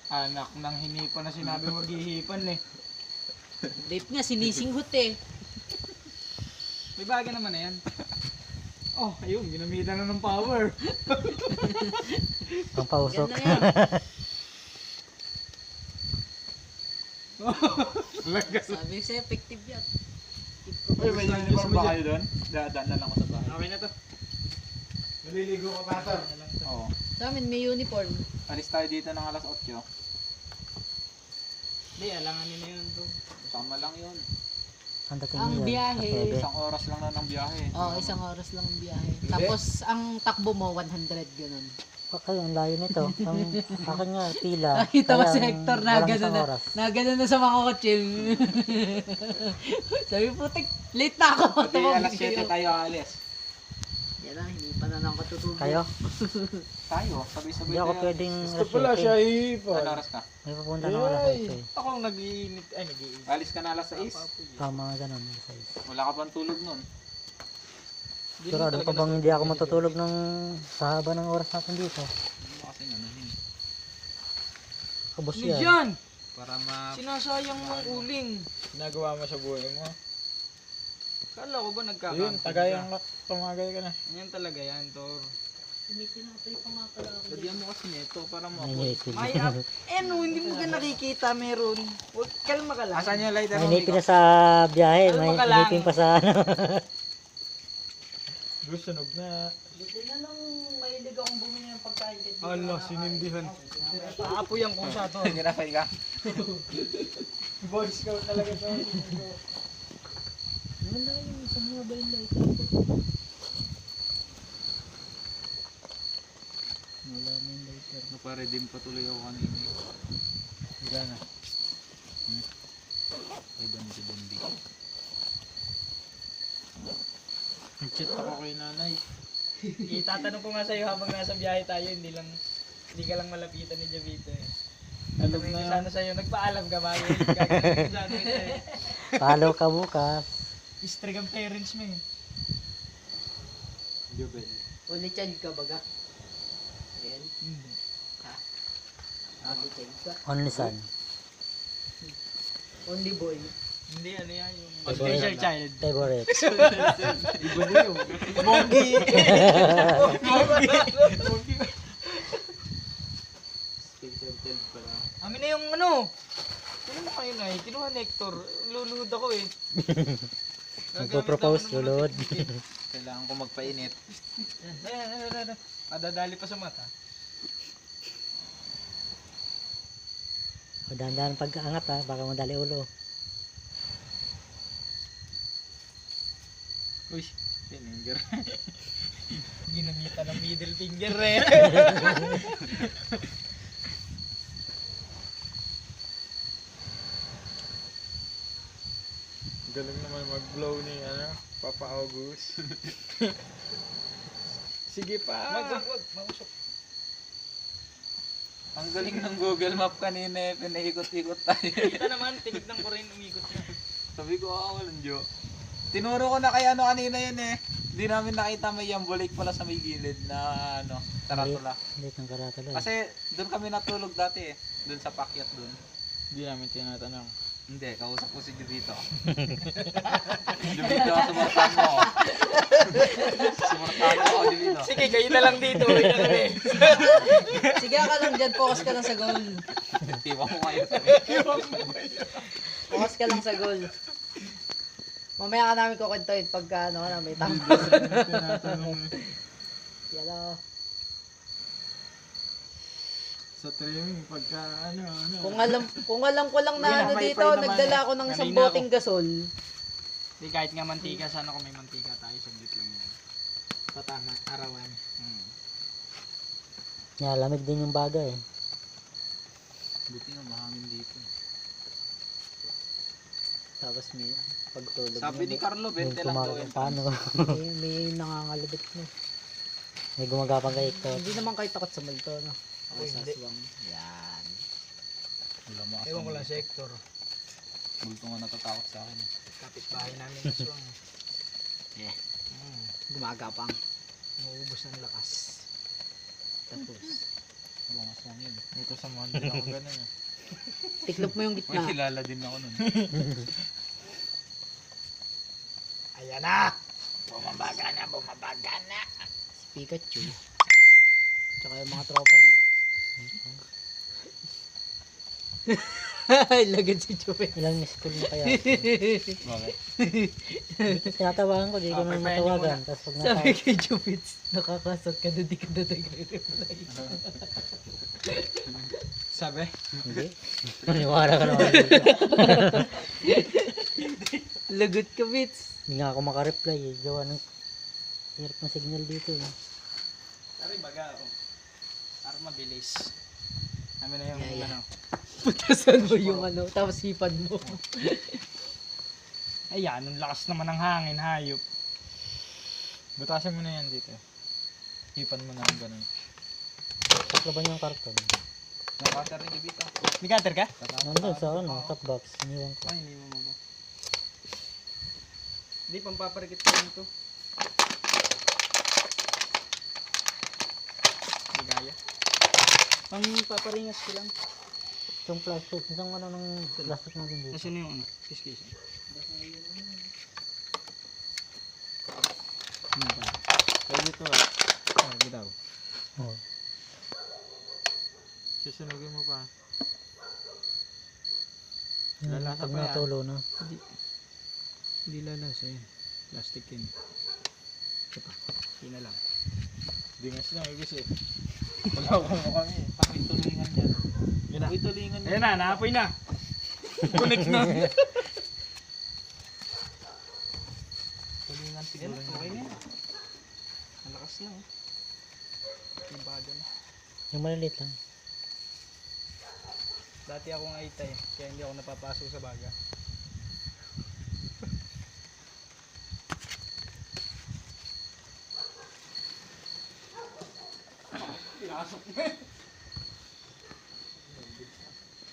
Anak ng hinipan na sinabi mo maghihipan eh. Vape nga, sinisinggot eh. May bagay naman na yan. Oh, ayun, ginamitan na ng power. Ang pausok. Ganda yan. Sabi ko sa'yo, effective yan. Uy, may uniform ba kayo doon? Dadaan na lang ako sa bahay. Okay na to. Maliligo ka pa to. Oo. Sa amin, may uniform. Alis tayo dito ng alas 8. Hindi, alanganin na yun to. Tama lang yun. Ang dating Ang yun, biyahe. sa Tebe. Isang oras lang na ng biyahe. Oo, isang oras lang ang biyahe. Tapos, ang takbo mo, 100, ganun. Kayo, ang layo nito. Ang akin nga, pila. Nakita mo Kaya si Hector na walang gano'n isang na. oras. Na gano'n na sa mga kotse. Sabi po, late na ako. Pati alas 7 tayo alis. Yan na, hindi pa na lang katutubig. Kayo? Tayo, sabay-sabay Hindi ako tayo. pwedeng Gusto pala siya alas hihipan. Ano oras ka? 7. May pupunta ng alas 8 eh. Ako ang nag-iinit. Ay, nag-iinit. Alis ka na alas 6. Mga ganun, alas 6. Wala ka pang tulog nun. Sigurado pa bang hindi ako matutulog ng sa haba ng oras natin dito? Ano kasi ano yun? Kabos Ano yan. yan? Para Sinasayang mong uling. Ginagawa mo sa buhay mo. Kala ko ba Ayun, nagkakamping tagayang tumagay ka na. Yan talaga yan, Tor. Pinapay pa nga pala ako. lagyan mo kasi nito para mo May ako. ngipin. May up. Eh no, hindi mo ka nakikita meron. Huwag kalma ka lang. Asan yung lighter? May ngipin na sa biyahe. Alam May mo ka lang. ngipin pa sa ano. Sunog na. Buti na lang mahilig akong bumili ng pagkain. Allah, sinindihan. Aapoyan ko sa to. Ginapay ka? Boy Scout talaga to. Wala yung isang mobile light. Wala na yung lighter. Naparedeem pa tuloy ako kanina. Wala na. Ay, dami si Bondi. Nag-chat ako kay nanay. Itatanong ko nga sa'yo habang nasa biyahe tayo, hindi ka lang malapitan ni Javito eh. Alam Sabi ko na. sana sa'yo, nagpaalam ka ba? Gagawin ko sana ito eh. Follow ka bukas. Strict ang parents mo eh. Jubel. Only child ka baga? Ayan. Hindi. Only child ka? Only son. Only boy. Hindi, ano yan yung Ay, special boy. child. Favorite. Iba na yun. Monkey! Special child pala. Amin na yung ano. Sino na kayo na eh? Kinuha ni Hector. Luluhod ako eh. Magpo-propose, lulod. Kailangan ko magpainit. Ayan. Adadali pa sa mata. O, dahan-dahan pag-aangat ha, baka madali ulo. Uy, tininger. Ginamitan ng middle finger eh. Galing naman mag-blow ni Papa August. Sige pa. Wag. Mausok. Ang galing ng Google Map kanina eh. Pinaikot-ikot tayo. Kita naman, tinignan ko rin umikot na. Sabi ko, walang Diyo. Tinuro ko na kay ano kanina yun eh. Hindi namin nakita may yambulik pala sa may gilid na taratula. Hindi kang karatula. Kasi doon kami natulog dati eh. Doon sa pakyat doon. Hindi namin tinatanong. Hindi, kausap ko si Jubito. Jubito, sumartan mo ako. Sumartan mo ako, Jubito. Sige, kayo na lang dito. Uwi na kami. Sige ka lang dyan, focus ka lang sa goal. Tiwa mo kayo. Focus ka lang sa goal. Mamaya ka namin kukwentuhin pagka ano ka na may tama. Tinatanong Yan o. sa trimming pagka Kung alam ko lang na Hindi, ano may dito, naman nagdala eh. ako ng isang Kanina boteng gasol. Di kahit nga mantika, sana kung may mantika tayo, saglit lang yan. Patama, arawan. Yeah, lamig din yung baga eh. Buti nga mahangin dito. Tapos may pagtulog Sabi ni Carlo, 20 lang daw Kumakas yun. paano. may nangangalabit mo. May gumagapang kay Hector. Hindi naman kayo takot sa multo, no? Ako Sa hindi. aswang. Yan. Wala mo Ewan ko lang si Hector. Bulto nga natatakot sa akin. Kapit-bahay namin na swang. Gumagapang. Maubos ng lakas. Tapos. Bungas lang yun. Dito sa mga hindi ako ganun eh. Tiklop mo yung May gitna. kilala din ako nun. Ayan na! Bumabaga na, bumabaga na! Si Pikachu. Tsaka yung mga tropa niya. Ay, lagad si Chupet. Ilang school na kaya? Bakit? Tinatawagan ko, di ko naman prepayan niyo matawagan. Tapos pag Sabi natawag, kay Chupet, nakakasot ka na, di ka na nagre-reply. Sabi? hindi. Maniwala ka naman. Lagot ka, Bits. Hindi nga ako makareply eh. Gawa ng hirap ng signal dito eh. Sorry, baga oh. Para mabilis. Namin na yung Yeah, yeah. ano. Putasan mo yung ano, tapos hipad mo. Ayan, ang lakas naman ng hangin, hayop. Butasin mo na yan dito. Hipan mo na ang ganun. Tatlo ba yung karton? Nakater rin dito. May cutter ka? Nandun sa ano, top box. Iniwan ko. Ay, hindi mo ba? Hindi, pampaparikit ko nito. Hindi kaya. Pang paparingas ko lang. Itong plastic, isang ano ng plastic natin dito. Nasaan na yung ano? Kiss-kiss. Ano ba? Kaya dito ah. Ah, bitaw. Oh. Susunugin mo pa. Yun, Lalasa pag pa yan. natulo na. Hindi lalasa yan. Plastic yan. Ito pa. Yun na lang. Dingas lang, ibig eh. Wala ko mo kami eh. May tulingan dyan. Yun na. May tulingan Ayan na, naapoy na. Connect na. Tulingan Yan, siguro. okay na yan. Ang lakas na oh. Yung baga na. Yung maliliit lang. Dati akong aitay, kaya hindi ako napapasok sa baga. Pinasok mo eh.